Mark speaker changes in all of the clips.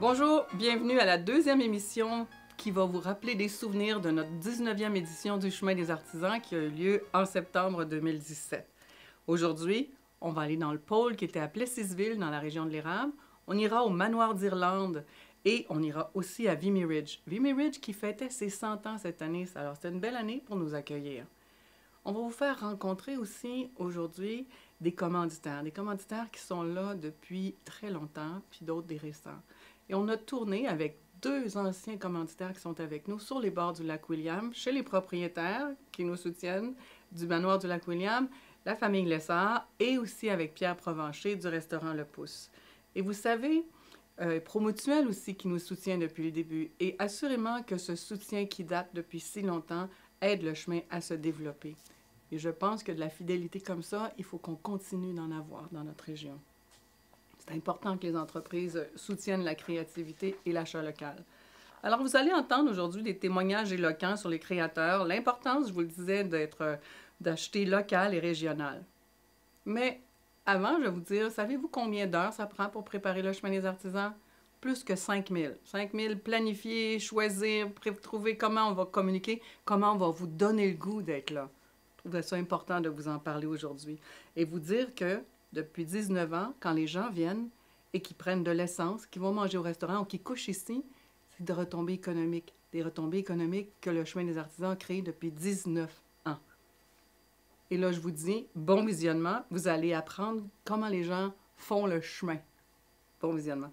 Speaker 1: Bonjour, bienvenue à la deuxième émission qui va vous rappeler des souvenirs de notre 19e édition du Chemin des Artisans qui a eu lieu en septembre 2017. Aujourd'hui, on va aller dans le pôle qui était à Plessisville, dans la région de l'Érable. On ira au Manoir d'Irlande et on ira aussi à Vimy Ridge. Vimy Ridge qui fêtait ses 100 ans cette année, alors c'était une belle année pour nous accueillir. On va vous faire rencontrer aussi aujourd'hui des commanditaires qui sont là depuis très longtemps, puis d'autres des récents. Et on a tourné avec deux anciens commanditaires qui sont avec nous sur les bords du lac William, chez les propriétaires qui nous soutiennent du manoir du lac William, la famille Lessard, et aussi avec Pierre Provencher du restaurant Le Pouce. Et vous savez, Promutuel aussi qui nous soutient depuis le début. Et assurément que ce soutien qui date depuis si longtemps aide le chemin à se développer. Et je pense que de la fidélité comme ça, il faut qu'on continue d'en avoir dans notre région. C'est important que les entreprises soutiennent la créativité et l'achat local. Alors, vous allez entendre aujourd'hui des témoignages éloquents sur les créateurs, l'importance, je vous le disais, d'acheter local et régional. Mais avant, je vais vous dire, savez-vous combien d'heures ça prend pour préparer le chemin des artisans? Plus que 5000. 5000 planifier, choisir, trouver comment on va communiquer, comment on va vous donner le goût d'être là. Je trouvais ça important de vous en parler aujourd'hui. Et vous dire que depuis 19 ans, quand les gens viennent et qui prennent de l'essence, qui vont manger au restaurant ou qui couchent ici, c'est des retombées économiques. Des retombées économiques que le chemin des artisans a créées depuis 19 ans. Et là, je vous dis, bon visionnement. Vous allez apprendre comment les gens font le chemin. Bon visionnement.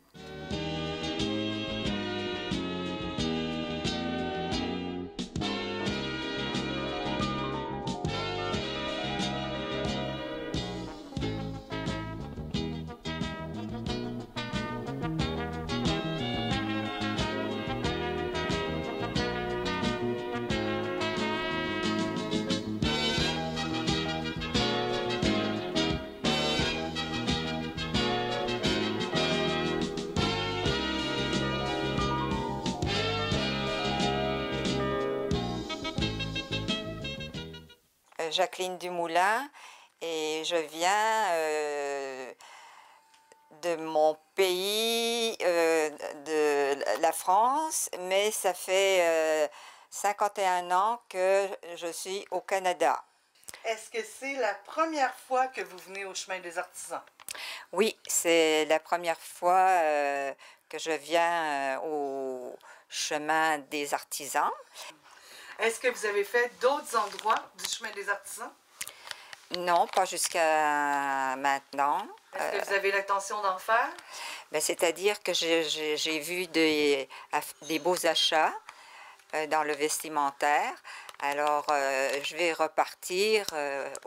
Speaker 2: Jacqueline Dumoulin et je viens de mon pays, de la France, mais ça fait 51 ans que je suis au Canada.
Speaker 3: Est-ce que c'est la première fois que vous venez au Chemin des Artisans?
Speaker 2: Oui, c'est la première fois que je viens au Chemin des Artisans.
Speaker 3: Est-ce que vous avez fait d'autres endroits du Chemin des Artisans?
Speaker 2: Non, pas jusqu'à maintenant.
Speaker 3: Est-ce que vous avez l'intention d'en faire?
Speaker 2: Ben, c'est-à-dire que j'ai vu des beaux achats dans le vestimentaire. Alors, je vais repartir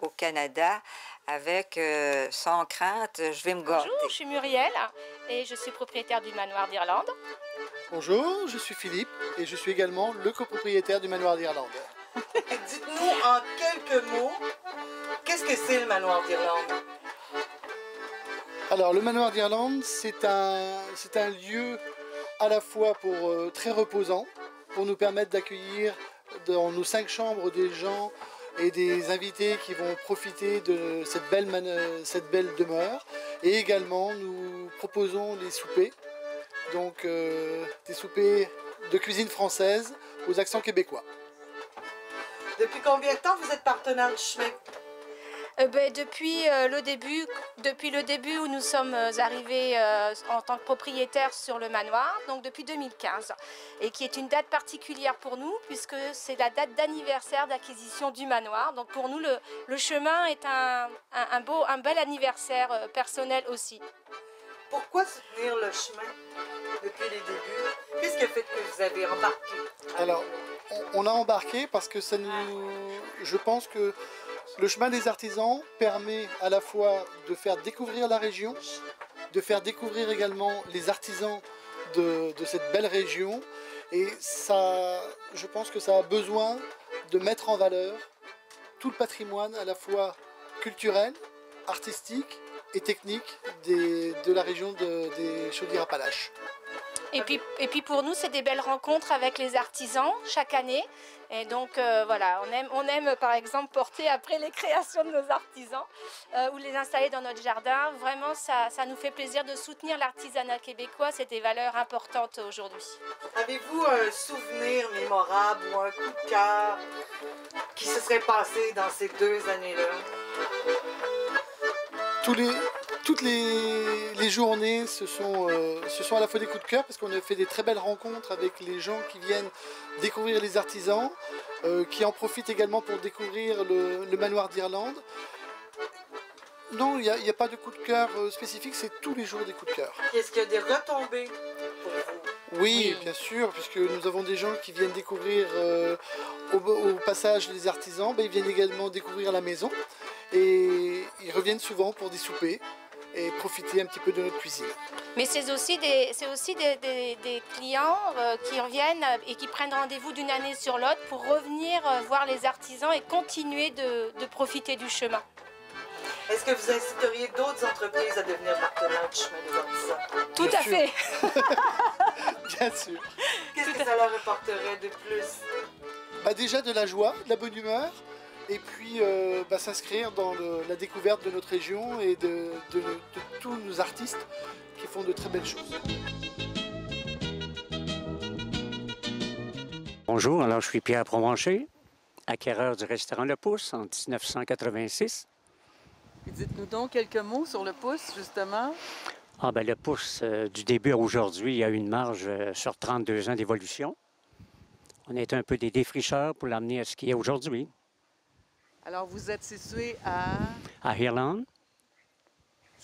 Speaker 2: au Canada avec, sans crainte, je vais me gâter.
Speaker 4: Bonjour, je suis Muriel et je suis propriétaire du manoir d'Irlande.
Speaker 5: Bonjour, je suis Philippe et je suis également le copropriétaire du manoir d'Irlande.
Speaker 3: Dites-nous en quelques mots, qu'est-ce que c'est le manoir d'Irlande?
Speaker 5: Alors, le manoir d'Irlande, c'est un lieu à la fois très reposant, pour nous permettre d'accueillir dans nos 5 chambres des gens et des invités qui vont profiter de cette belle demeure. Et également, nous proposons les soupers, donc des soupers de cuisine française aux accents québécois.
Speaker 3: Depuis combien de temps vous êtes partenaire du chemin?
Speaker 4: Depuis le début où nous sommes arrivés en tant que propriétaires sur le manoir, donc depuis 2015, et qui est une date particulière pour nous puisque c'est la date d'anniversaire d'acquisition du manoir. Donc pour nous, le chemin est un bel anniversaire personnel aussi.
Speaker 3: Pourquoi soutenir le chemin depuis les débuts? Qu'est-ce qui a fait que vous avez embarqué?
Speaker 5: Alors, on a embarqué parce que je pense que le chemin des artisans permet à la fois de faire découvrir la région, de faire découvrir également les artisans de cette belle région. Et ça, je pense que ça a besoin de mettre en valeur tout le patrimoine à la fois culturel, artistique et technique de la région des Chaudières-Appalaches.
Speaker 4: Et puis pour nous, c'est des belles rencontres avec les artisans chaque année. Et donc voilà, on aime par exemple porter après les créations de nos artisans ou les installer dans notre jardin. Vraiment, ça nous fait plaisir de soutenir l'artisanat québécois. C'est des valeurs importantes aujourd'hui.
Speaker 3: Avez-vous un souvenir mémorable ou un coup de cœur qui se serait passé dans ces 2 années-là?
Speaker 5: Toutes les journées, ce sont à la fois des coups de cœur parce qu'on a fait des très belles rencontres avec les gens qui viennent découvrir les artisans, qui en profitent également pour découvrir le manoir d'Irlande. Non, il n'y a pas de coup de cœur spécifique, c'est tous les jours des coups de cœur.
Speaker 3: Est-ce qu'il y a des retombées pour vous?
Speaker 5: Oui, bien sûr, puisque nous avons des gens qui viennent découvrir au passage les artisans, ils viennent également découvrir la maison et ils reviennent souvent pour des soupers et profiter un petit peu de notre cuisine.
Speaker 4: Mais c'est aussi des clients qui reviennent et qui prennent rendez-vous d'une année sur l'autre pour revenir voir les artisans et continuer de profiter du chemin.
Speaker 3: Est-ce que vous inciteriez d'autres entreprises à devenir partenaires du chemin des artisans?
Speaker 4: Tout à fait.
Speaker 5: Bien sûr.
Speaker 3: Qu'est-ce que ça leur apporterait de plus?
Speaker 5: Déjà de la joie, de la bonne humeur, et puis s'inscrire dans la découverte de notre région et de tous nos artistes qui font de très belles choses.
Speaker 6: Bonjour, alors je suis Pierre Provencher, acquéreur du restaurant Le Pouce en 1986.
Speaker 1: Dites-nous donc quelques mots sur le pouce, justement.
Speaker 6: Le Pouce, du début à aujourd'hui, il y a une marge sur 32 ans d'évolution. On est un peu des défricheurs pour l'amener à ce qu'il y a aujourd'hui.
Speaker 1: Alors, vous êtes situé à
Speaker 6: Irlande.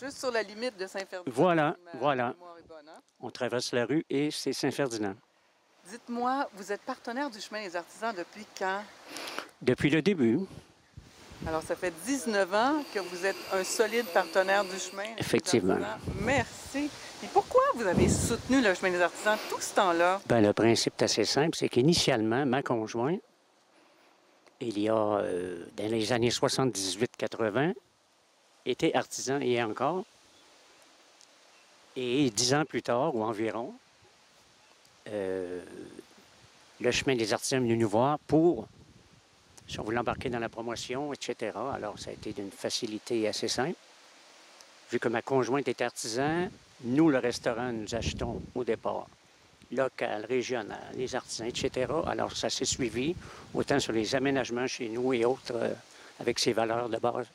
Speaker 1: Juste sur la limite de Saint-Ferdinand.
Speaker 6: Voilà.
Speaker 1: Mémoire est bonne, hein?
Speaker 6: On traverse la rue et c'est Saint-Ferdinand.
Speaker 1: Dites-moi, vous êtes partenaire du chemin des artisans depuis quand?
Speaker 6: Depuis le début.
Speaker 1: Alors, ça fait 19 ans que vous êtes un solide partenaire du chemin.
Speaker 6: Effectivement.
Speaker 1: Merci. Et pourquoi vous avez soutenu le chemin des artisans tout ce temps-là?
Speaker 6: Le principe est assez simple, c'est qu'initialement, ma conjointe, il y a, dans les années 78-80, était artisan et encore. Et 10 ans plus tard, ou environ, le chemin des artisans est venu nous voir pour, si on voulait embarquer dans la promotion, etc. Alors, ça a été d'une facilité assez simple. Vu que ma conjointe est artisan, nous, le restaurant, nous achetons au départ local, régional, les artisans, etc. Alors, ça s'est suivi, autant sur les aménagements chez nous et autres, avec ces valeurs de base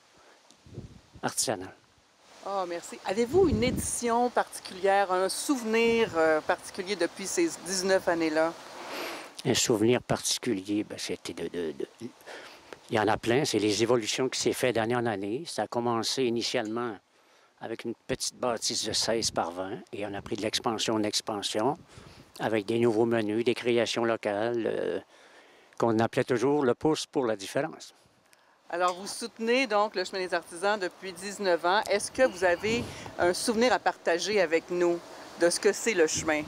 Speaker 6: artisanales.
Speaker 1: Oh, merci. Avez-vous une édition particulière, un souvenir particulier depuis ces 19 années-là?
Speaker 6: Un souvenir particulier, c'était il y en a plein, c'est les évolutions qui s'est fait d'année en année. Ça a commencé initialement avec une petite bâtisse de 16 par 20 et on a pris de l'expansion en expansion avec des nouveaux menus, des créations locales qu'on appelait toujours le pouce pour la différence.
Speaker 1: Alors, vous soutenez donc le chemin des artisans depuis 19 ans. Est-ce que vous avez un souvenir à partager avec nous de ce que c'est le chemin?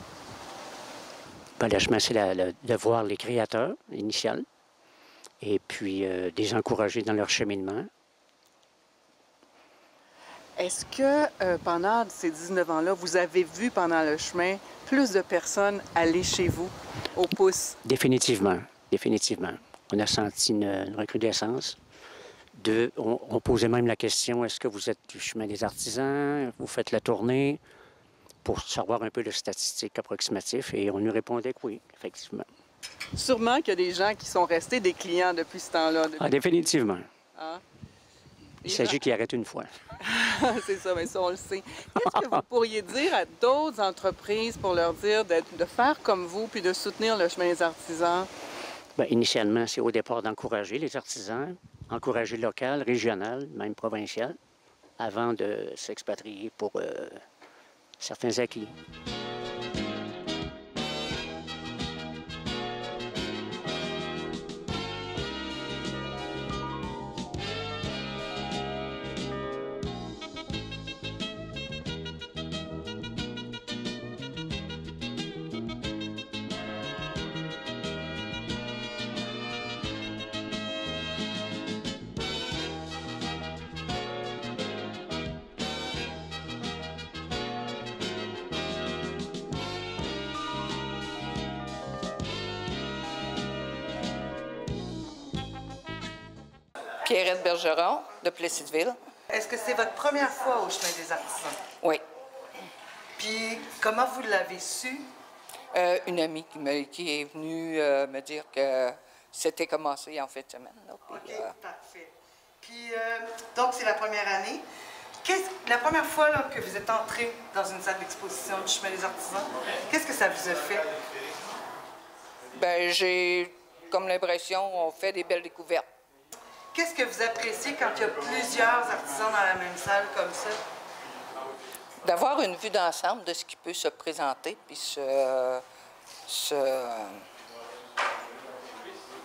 Speaker 6: Le chemin, c'est de voir les créateurs initiaux et puis de les encourager dans leur cheminement.
Speaker 1: Est-ce que pendant ces 19 ans-là, vous avez vu pendant le chemin plus de personnes aller chez vous, au pouce?
Speaker 6: Définitivement, définitivement. On a senti une recrudescence. On posait même la question, est-ce que vous êtes du chemin des artisans? Vous faites la tournée? Pour savoir un peu le statistique approximatif, et on nous répondait que oui, effectivement.
Speaker 1: Sûrement qu'il y a des gens qui sont restés des clients depuis ce temps-là.
Speaker 6: Définitivement.
Speaker 1: Ah.
Speaker 6: Il s'agit qu'ils arrêtent une fois.
Speaker 1: C'est ça, mais ça, on le sait. Qu'est-ce que vous pourriez dire à d'autres entreprises pour leur dire de faire comme vous puis de soutenir le chemin des artisans?
Speaker 6: Initialement, c'est au départ d'encourager les artisans, encourager local, régional, même provincial, avant de s'expatrier pour certains acquis.
Speaker 7: Pierrette Bergeron, de Plessisville.
Speaker 3: Est-ce que c'est votre première fois au Chemin des Artisans?
Speaker 7: Oui.
Speaker 3: Puis, comment vous l'avez su?
Speaker 7: Une amie qui est venue me dire que c'était commencé en fin de semaine. Là, puis,
Speaker 3: OK, parfait. Puis, donc, c'est la première année. La première fois là, que vous êtes entré dans une salle d'exposition du Chemin des Artisans, qu'est-ce que ça vous a fait?
Speaker 7: ben, j'ai comme l'impression qu'on fait des belles découvertes.
Speaker 3: Qu'est-ce que vous appréciez quand il y a plusieurs artisans dans la même salle comme ça?
Speaker 7: D'avoir une vue d'ensemble de ce qui peut se présenter, puis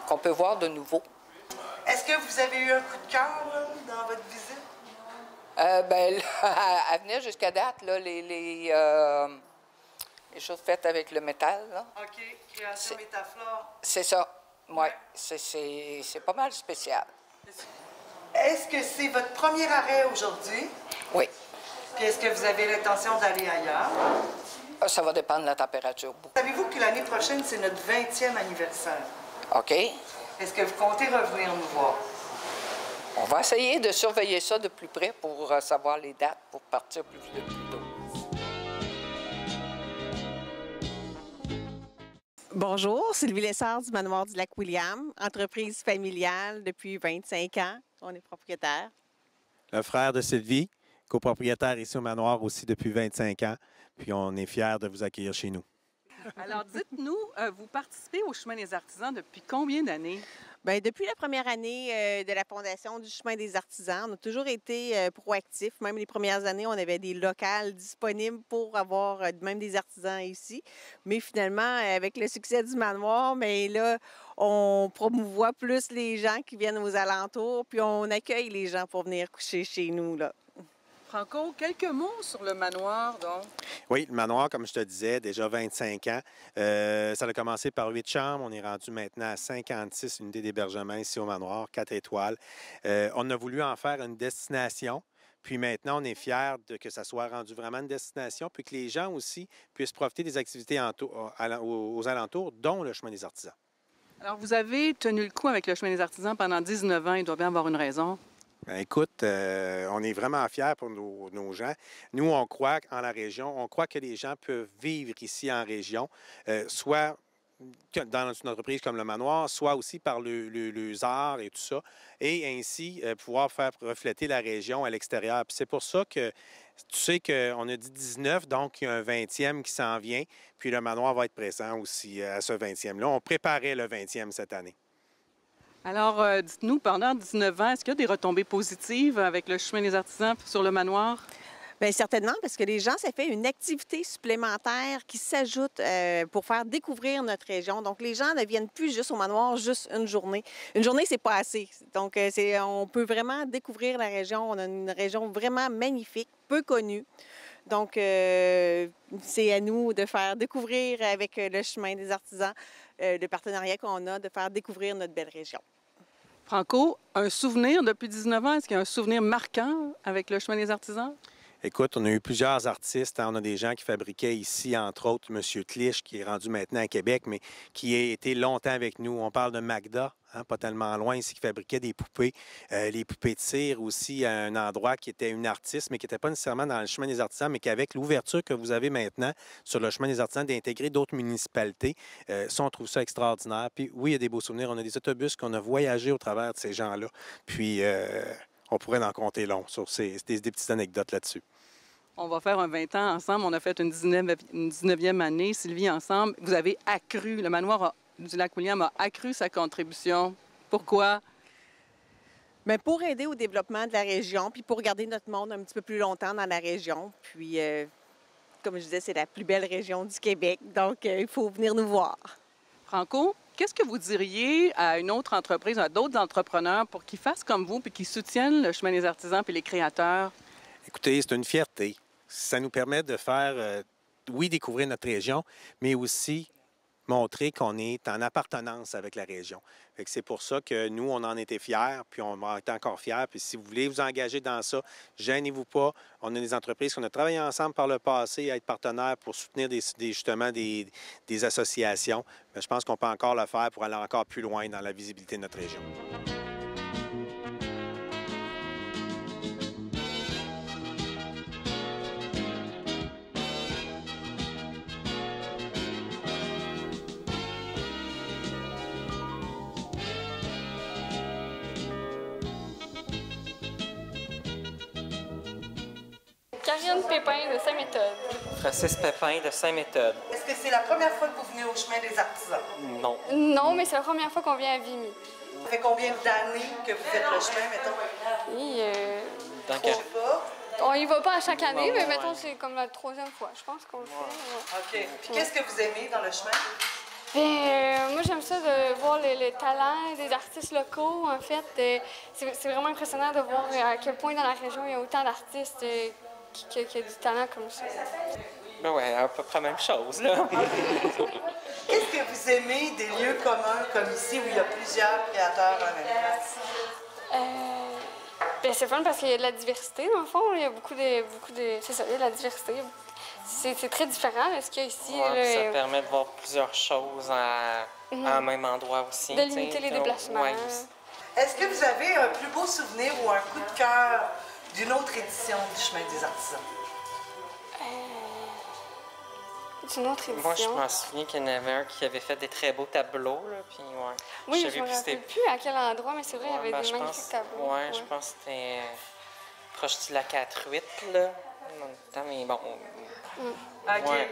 Speaker 7: qu'on peut voir de nouveau.
Speaker 3: Est-ce que vous avez eu un coup de cœur là, dans votre visite?
Speaker 7: Ben, à venir jusqu'à date, là, les choses faites avec le métal, là,
Speaker 3: OK, création métaphore.
Speaker 7: c'est ça. Oui, c'est pas mal spécial.
Speaker 3: Est-ce que c'est votre premier arrêt aujourd'hui?
Speaker 7: Oui.
Speaker 3: Puis est-ce que vous avez l'intention d'aller ailleurs?
Speaker 7: Ça va dépendre de la température.
Speaker 3: Savez-vous que l'année prochaine, c'est notre 20e anniversaire?
Speaker 7: OK.
Speaker 3: Est-ce que vous comptez revenir nous voir?
Speaker 7: On va essayer de surveiller ça de plus près pour savoir les dates pour partir plus tôt.
Speaker 8: Bonjour, Sylvie Lessard du Manoir du Lac-William, entreprise familiale depuis 25 ans. On est propriétaire.
Speaker 9: Le frère de Sylvie, copropriétaire ici au manoir aussi depuis 25 ans. Puis on est fiers de vous accueillir chez nous.
Speaker 1: Alors, dites-nous, vous participez au Chemin des Artisans depuis combien d'années?
Speaker 8: Bien, depuis la première année de la fondation du Chemin des Artisans, on a toujours été proactifs. Même les premières années, on avait des locales disponibles pour avoir même des artisans ici. Mais finalement, avec le succès du manoir, mais là, on promouvoit plus les gens qui viennent aux alentours, puis on accueille les gens pour venir coucher chez nous, là.
Speaker 1: Franco, quelques mots sur le manoir, donc.
Speaker 9: Oui, le manoir, comme je te disais, déjà 25 ans. Ça a commencé par 8 chambres. On est rendu maintenant à 56 unités d'hébergement ici au manoir, 4 étoiles. On a voulu en faire une destination. Puis maintenant, on est fiers que ça soit rendu vraiment une destination, puis que les gens aussi puissent profiter des activités aux alentours, dont le Chemin des Artisans.
Speaker 1: Alors, vous avez tenu le coup avec le Chemin des Artisans pendant 19 ans. Il doit bien avoir une raison.
Speaker 9: Bien, écoute, on est vraiment fiers pour nos gens. Nous, on croit en la région. On croit que les gens peuvent vivre ici en région, soit dans une entreprise comme le manoir, soit aussi par les arts et tout ça, et ainsi pouvoir faire refléter la région à l'extérieur. Puis c'est pour ça que tu sais qu'on a dit 19, donc il y a un 20e qui s'en vient, puis le manoir va être présent aussi à ce 20e-là. On préparait le 20e cette année.
Speaker 1: Alors, dites-nous, pendant 19 ans, est-ce qu'il y a des retombées positives avec le Chemin des Artisans sur le manoir?
Speaker 8: Bien, certainement, parce que les gens, ça fait une activité supplémentaire qui s'ajoute pour faire découvrir notre région. Donc, les gens ne viennent plus juste au manoir, juste une journée. Une journée, c'est pas assez. Donc, on peut vraiment découvrir la région. On a une région vraiment magnifique, peu connue. Donc, c'est à nous de faire découvrir avec le Chemin des Artisans, le partenariat qu'on a, de faire découvrir notre belle région.
Speaker 1: Franco, un souvenir depuis 19 ans, est-ce qu'il y a un souvenir marquant avec le Chemin des Artisans?
Speaker 9: Écoute, on a eu plusieurs artistes. On a des gens qui fabriquaient ici, entre autres, M. Clich, qui est rendu maintenant à Québec, mais qui a été longtemps avec nous. On parle de Magda, pas tellement loin ici, qui fabriquait des poupées. Les poupées de cire aussi, à un endroit qui était une artiste, mais qui n'était pas nécessairement dans le Chemin des Artisans, mais qu'avec l'ouverture que vous avez maintenant sur le Chemin des Artisans, d'intégrer d'autres municipalités, ça, on trouve ça extraordinaire. Puis oui, il y a des beaux souvenirs. On a des autobus qu'on a voyagé au travers de ces gens-là. Puis on pourrait en compter long sur des petites anecdotes là-dessus.
Speaker 1: On va faire un 20 ans ensemble. On a fait une 19e année, Sylvie, ensemble. Vous avez accru, le manoir du Lac-William a accru sa contribution. Pourquoi?
Speaker 8: Bien, pour aider au développement de la région, puis pour garder notre monde un petit peu plus longtemps dans la région. Puis, comme je disais, c'est la plus belle région du Québec, donc il faut venir nous voir.
Speaker 1: Franco, qu'est-ce que vous diriez à une autre entreprise, à d'autres entrepreneurs pour qu'ils fassent comme vous puis qu'ils soutiennent le Chemin des Artisans puis les créateurs?
Speaker 9: Écoutez, c'est une fierté. Ça nous permet de faire, oui, découvrir notre région, mais aussi montrer qu'on est en appartenance avec la région. C'est pour ça que nous, on en était fiers, puis on va être encore fiers. Puis si vous voulez vous engager dans ça, gênez-vous pas. On a des entreprises qu'on a travaillé ensemble par le passé à être partenaires pour soutenir justement des associations. Mais je pense qu'on peut encore le faire pour aller encore plus loin dans la visibilité de notre région.
Speaker 10: Karine Pépin de Saint-Méthode.
Speaker 11: Francis Pépin de Saint-Méthode.
Speaker 3: Est-ce que c'est la première fois que vous venez au chemin des artisans?
Speaker 11: Non.
Speaker 10: Non, mais c'est la première fois qu'on vient à Vimy.
Speaker 3: Ça fait combien d'années que vous faites le chemin, mettons?
Speaker 10: Oui,
Speaker 3: Je sais pas.
Speaker 10: on y va pas à chaque année, mais mettons, c'est comme la 3e fois. Je pense qu'on le fait.
Speaker 3: OK. Puis qu'est-ce que vous aimez dans le chemin?
Speaker 10: Moi, j'aime ça de voir les talents des artistes locaux, en fait. C'est vraiment impressionnant de voir à quel point dans la région, il y a autant d'artistes qui ont du talent comme ça.
Speaker 11: Ben ouais, à peu près la même chose, là.
Speaker 3: Qu'est-ce que vous aimez des lieux communs comme ici où il y a plusieurs créateurs à la même place?
Speaker 10: Ben, c'est fun parce qu'il y a de la diversité, dans le fond. Il y a beaucoup de c'est ça, il y a de la diversité. C'est très différent de ce qu'il y a ici.
Speaker 11: Ouais, ça permet de voir plusieurs choses à un même endroit aussi.
Speaker 10: De limiter les déplacements.
Speaker 11: Ouais.
Speaker 3: Est-ce que vous avez un plus beau souvenir ou un coup de cœur d'une autre édition du Chemin des artisans?
Speaker 10: D'une autre édition?
Speaker 11: Moi, je m'en souviens qu'il y en avait un qui avait fait des très beaux tableaux, là, puis ouais.
Speaker 10: Oui, je ne me rappelle plus à quel endroit, mais c'est vrai, il y avait des magnifiques tableaux.
Speaker 11: Ouais, je pense que c'était proche du lac à Truite, là. Mais bon...
Speaker 3: OK.
Speaker 11: Ouais.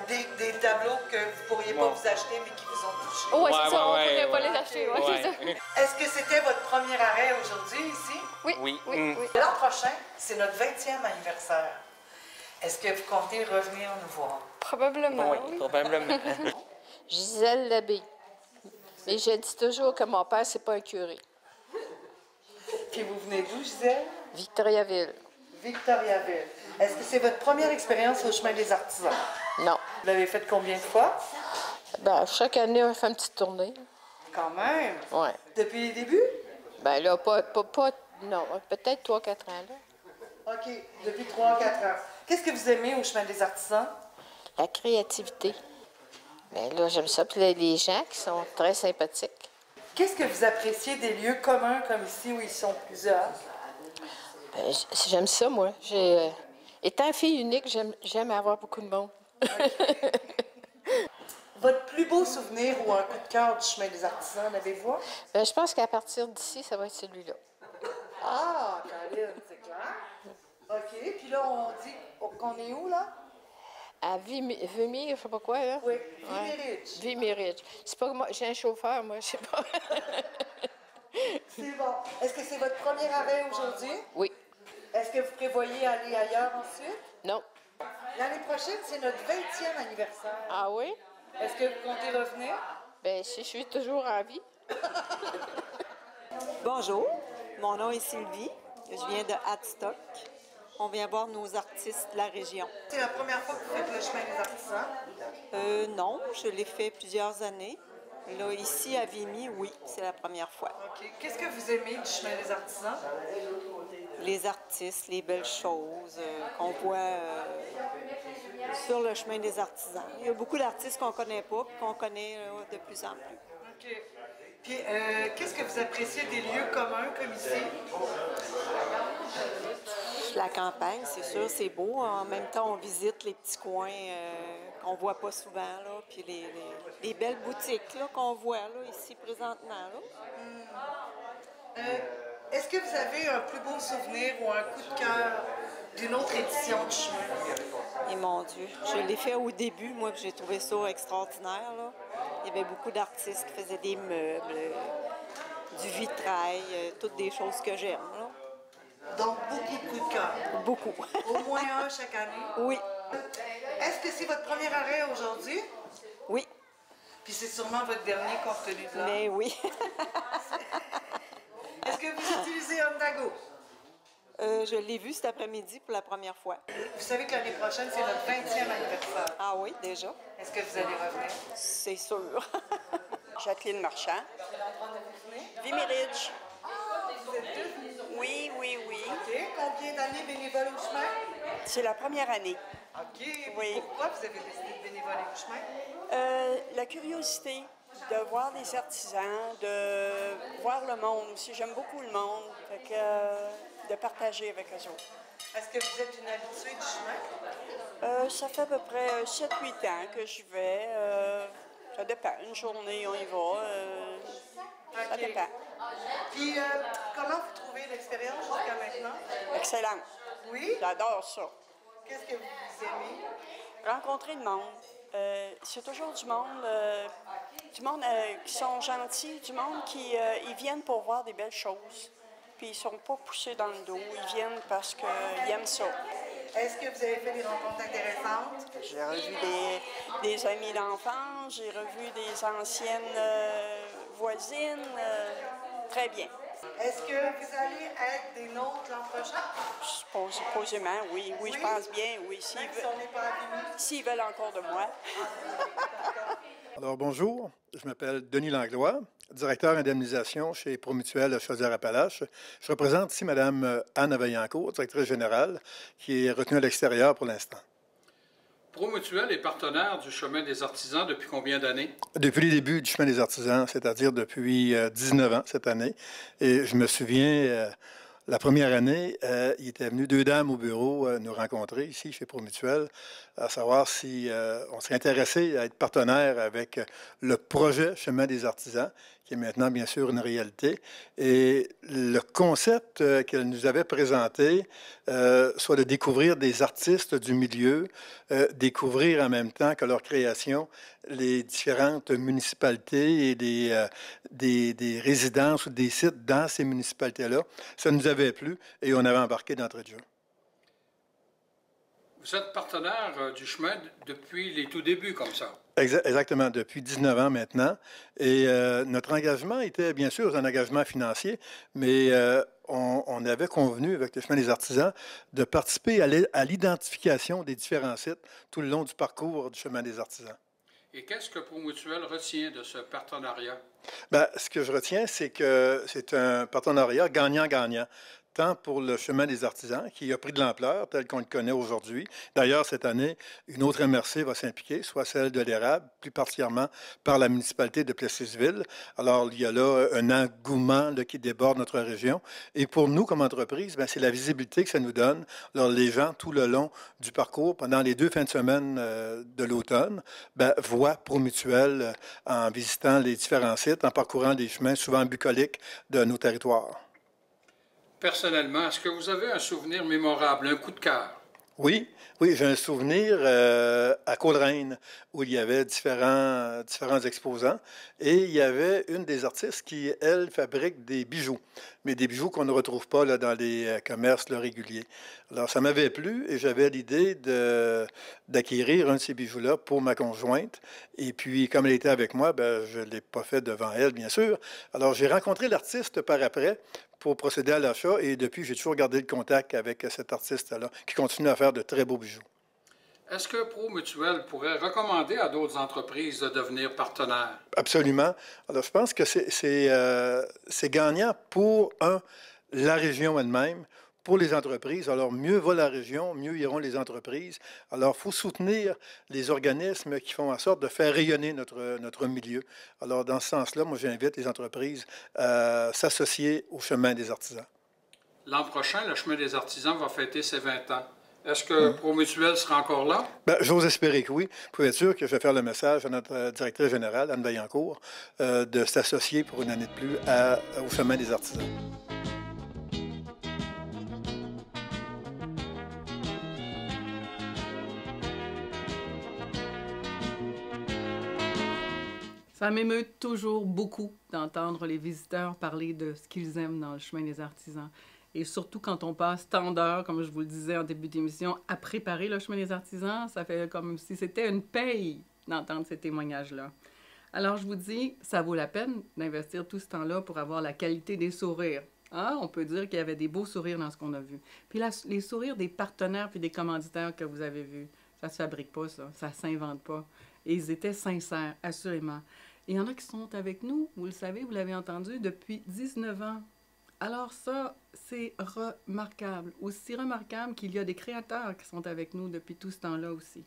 Speaker 3: Des tableaux que vous ne pourriez pas vous acheter, mais qui vous ont touché.
Speaker 10: Oui, c'est ça, on ne pourrait pas les acheter. Ouais, c'est ça.
Speaker 3: Est-ce que c'était votre premier arrêt aujourd'hui ici?
Speaker 10: Oui.
Speaker 3: L'an prochain, c'est notre 20e anniversaire. Est-ce que vous comptez revenir nous voir?
Speaker 10: Probablement.
Speaker 11: Oui, probablement.
Speaker 12: Gisèle Labbé. Et je dis toujours que mon père, c'est pas un curé.
Speaker 3: Puis vous venez d'où, Gisèle?
Speaker 12: Victoriaville.
Speaker 3: Victoriaville. Est-ce que c'est votre première expérience au Chemin des artisans?
Speaker 12: Non.
Speaker 3: Vous l'avez fait combien de fois?
Speaker 12: Ben, chaque année, on fait une petite tournée.
Speaker 3: Quand même?
Speaker 12: Oui.
Speaker 3: Depuis les débuts?
Speaker 12: Ben là, non, peut-être 3-4 ans, là.
Speaker 3: OK, depuis 3-4 ans. Qu'est-ce que vous aimez au Chemin des artisans?
Speaker 12: La créativité. Ben là, j'aime ça. Puis les gens qui sont très sympathiques.
Speaker 3: Qu'est-ce que vous appréciez des lieux communs comme ici où ils sont plusieurs?
Speaker 12: Ben, j'aime ça, moi. Étant fille unique, j'aime avoir beaucoup de monde.
Speaker 3: Votre plus beau souvenir ou un coup de cœur du Chemin des artisans, l'avez-vous?
Speaker 12: Ben, je pense qu'à partir d'ici, ça va être celui-là.
Speaker 3: Ah, Caroline, c'est clair. OK, puis là, on dit qu'on est où, là?
Speaker 12: À Vimy, je sais pas quoi, là?
Speaker 3: Oui, Vimy-Ridge.
Speaker 12: Vimy-Ridge. C'est pas moi, j'ai un chauffeur, moi, je sais pas.
Speaker 3: C'est bon. Est-ce que c'est votre premier arrêt aujourd'hui?
Speaker 12: Oui.
Speaker 3: Est-ce que vous prévoyez aller ailleurs ensuite?
Speaker 12: Non.
Speaker 3: L'année prochaine, c'est notre 20e anniversaire.
Speaker 12: Ah oui?
Speaker 3: Est-ce que vous comptez revenir?
Speaker 12: Bien, si je suis toujours en vie.
Speaker 13: Bonjour, mon nom est Sylvie. Je viens de Hadstock. On vient voir nos artistes de la région.
Speaker 3: C'est la première fois que vous faites le Chemin des artisans?
Speaker 13: Non, je l'ai fait plusieurs années. Là, ici, à Vimy, oui, c'est la première fois.
Speaker 3: OK. Qu'est-ce que vous aimez du Chemin des artisans?
Speaker 13: Les artistes, les belles choses qu'on voit sur le Chemin des artisans. Il y a beaucoup d'artistes qu'on ne connaît pas et qu'on connaît de plus en plus.
Speaker 3: OK. Puis, qu'est-ce que vous appréciez des lieux communs comme ici?
Speaker 13: La campagne, c'est sûr, c'est beau. En même temps, on visite les petits coins qu'on ne voit pas souvent, là, puis les belles boutiques là, qu'on voit là, ici présentement. Là.
Speaker 3: Est-ce que vous avez un plus beau souvenir ou un coup de cœur d'une autre édition du Chemin?
Speaker 13: Et mon Dieu, je l'ai fait au début, moi, puis j'ai trouvé ça extraordinaire. Là. Il y avait beaucoup d'artistes qui faisaient des meubles, du vitrail, toutes des choses que j'aime.
Speaker 3: Donc, beaucoup de coups de cœur.
Speaker 13: Beaucoup.
Speaker 3: Au moins un chaque année?
Speaker 13: Oui.
Speaker 3: Est-ce que c'est votre premier arrêt aujourd'hui?
Speaker 13: Oui.
Speaker 3: Puis c'est sûrement votre dernier compte tenu de l'heure?
Speaker 13: Mais oui.
Speaker 3: Est-ce que vous utilisez Ondago?
Speaker 13: Je l'ai vu cet après-midi pour la première fois.
Speaker 3: Vous savez que l'année prochaine, c'est notre 20e anniversaire.
Speaker 13: Ah oui, déjà?
Speaker 3: Est-ce que vous allez revenir?
Speaker 13: C'est sûr.
Speaker 14: Jacqueline Marchand. Vimy-Ridge.
Speaker 3: Vous êtes deux?
Speaker 14: Oui.
Speaker 3: OK. Combien d'années bénévole au chemin?
Speaker 14: C'est la première année.
Speaker 3: OK.
Speaker 14: Oui.
Speaker 3: Pourquoi vous avez décidé de bénévoler au chemin?
Speaker 14: La curiosité de voir les artisans, de voir le monde aussi. J'aime beaucoup le monde. Fait que, de partager avec eux autres.
Speaker 3: Est-ce que vous êtes une habituée du chemin?
Speaker 14: Ça fait à peu près 7-8 ans que j'y vais. Ça dépend. Une journée, on y va. Ça dépend.
Speaker 3: Puis, comment vous trouvez l'expérience jusqu'à maintenant?
Speaker 14: Excellent.
Speaker 3: Oui?
Speaker 14: J'adore ça.
Speaker 3: Qu'est-ce que vous aimez?
Speaker 14: Rencontrer le monde. C'est toujours du monde qui sont gentils, du monde qui ils viennent pour voir des belles choses. Puis ils ne sont pas poussés dans le dos, ils viennent parce qu'ils aiment ça.
Speaker 3: Est-ce que vous avez fait des rencontres intéressantes?
Speaker 14: J'ai revu des amis d'enfance, j'ai revu des anciennes voisines. Très bien.
Speaker 3: Est-ce que vous allez être des nôtres l'an prochain?
Speaker 14: Supposément, oui. Oui, je pense bien, oui. S'ils veulent encore de moi.
Speaker 15: Alors, bonjour. Je m'appelle Denis Langlois, directeur indemnisation chez Promutuelle Chaudière-Appalaches. Je représente ici Mme Anne Vaillancourt, directrice générale, qui est retenue à l'extérieur pour l'instant.
Speaker 16: Promutuelle est partenaire du Chemin des Artisans depuis combien d'années?
Speaker 15: Depuis les débuts du Chemin des Artisans, c'est-à-dire depuis 19 ans cette année. Et je me souviens, la première année, il était venu 2 dames au bureau nous rencontrer ici chez Promutuelle, à savoir si on serait intéressé à être partenaire avec le projet Chemin des Artisans, qui est maintenant bien sûr une réalité. Et le concept qu'elle nous avait présenté, soit de découvrir des artistes du milieu, découvrir en même temps que leur création les différentes municipalités et des résidences ou des sites dans ces municipalités-là. Ça nous avait plu et on avait embarqué d'entrée de jeu.
Speaker 16: Vous êtes partenaire du chemin depuis les tout débuts, comme ça?
Speaker 15: Exactement, depuis 19 ans maintenant. Et notre engagement était bien sûr un engagement financier, mais on avait convenu avec le Chemin des Artisans de participer à l'identification des différents sites tout le long du parcours du Chemin des Artisans.
Speaker 16: Et qu'est-ce que Promutuelle retient de ce partenariat?
Speaker 15: Bien, ce que je retiens, c'est que c'est un partenariat gagnant-gagnant. Tant pour le Chemin des Artisans, qui a pris de l'ampleur, tel qu'on le connaît aujourd'hui. D'ailleurs, cette année, une autre MRC va s'impliquer, soit celle de l'Érable, plus particulièrement par la municipalité de Plessisville. Alors, il y a là un engouement qui déborde notre région. Et pour nous, comme entreprise, c'est la visibilité que ça nous donne. Alors, les gens, tout le long du parcours, pendant les 2 fins de semaine de l'automne, voient Promutuelle en visitant les différents sites, en parcourant des chemins souvent bucoliques de nos territoires.
Speaker 16: Personnellement, est-ce que vous avez un souvenir mémorable, un coup de cœur?
Speaker 15: Oui, j'ai un souvenir à Coleraine où il y avait différents exposants et il y avait une des artistes qui, elle, fabrique des bijoux, mais des bijoux qu'on ne retrouve pas là, dans les commerces réguliers. Alors, ça m'avait plu et j'avais l'idée d'acquérir un de ces bijoux-là pour ma conjointe. Et puis, comme elle était avec moi, je ne l'ai pas fait devant elle, bien sûr. Alors, j'ai rencontré l'artiste par après pour procéder à l'achat. Et depuis, j'ai toujours gardé le contact avec cet artiste-là, qui continue à faire de très beaux bijoux.
Speaker 16: Est-ce que Promutuelle pourrait recommander à d'autres entreprises de devenir partenaires?
Speaker 15: Absolument. Alors, je pense que c'est gagnant pour, la région elle-même, pour les entreprises. Alors, mieux va la région, mieux iront les entreprises. Alors, il faut soutenir les organismes qui font en sorte de faire rayonner notre milieu. Alors, dans ce sens-là, moi, j'invite les entreprises à s'associer au Chemin des Artisans.
Speaker 16: L'an prochain, le Chemin des Artisans va fêter ses 20 ans. Est-ce que Promutuelle sera encore là?
Speaker 15: J'ose espérer que oui. Vous pouvez être sûr que je vais faire le message à notre directrice générale, Anne Vaillancourt, de s'associer pour une année de plus au Chemin des Artisans.
Speaker 1: Ça m'émeut toujours beaucoup d'entendre les visiteurs parler de ce qu'ils aiment dans le Chemin des Artisans. Et surtout quand on passe tant d'heures, comme je vous le disais en début d'émission, à préparer le Chemin des Artisans, ça fait comme si c'était une paye d'entendre ces témoignages-là. Alors je vous dis, ça vaut la peine d'investir tout ce temps-là pour avoir la qualité des sourires. Ah, on peut dire qu'il y avait des beaux sourires dans ce qu'on a vu. Puis les sourires des partenaires puis des commanditaires que vous avez vus, ça ne se fabrique pas, ça ne s'invente pas. Et ils étaient sincères, assurément. Et il y en a qui sont avec nous, vous le savez, vous l'avez entendu, depuis 19 ans. Alors ça, c'est remarquable. Aussi remarquable qu'il y a des créateurs qui sont avec nous depuis tout ce temps-là aussi.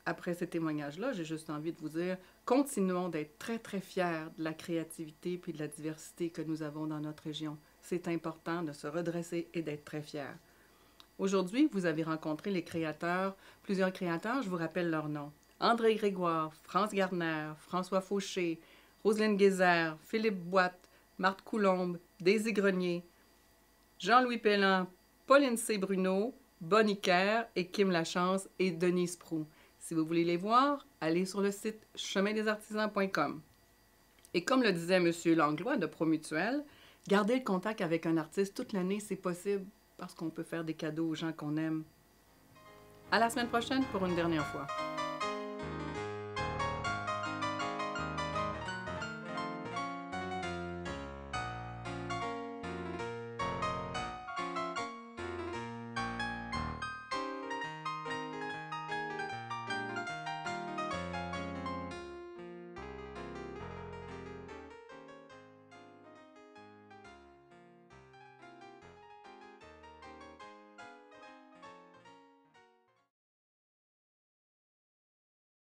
Speaker 1: Après ces témoignages-là, j'ai juste envie de vous dire, continuons d'être très, très fiers de la créativité puis de la diversité que nous avons dans notre région. C'est important de se redresser et d'être très fiers. Aujourd'hui, vous avez rencontré les créateurs, plusieurs créateurs, je vous rappelle leurs noms. André Grégoire, France Gardner, François Fauché, Roselyne Guézère, Philippe Boite, Marthe Coulombe, Daisy Grenier, Jean-Louis Pellan, Pauline C. Bruno, Bonnie Kerr et Kim Lachance et Denise Proulx. Si vous voulez les voir, allez sur le site chemindesartisans.com. Et comme le disait M. Langlois de Promutuel, garder le contact avec un artiste toute l'année, c'est possible parce qu'on peut faire des cadeaux aux gens qu'on aime. À la semaine prochaine pour une dernière fois.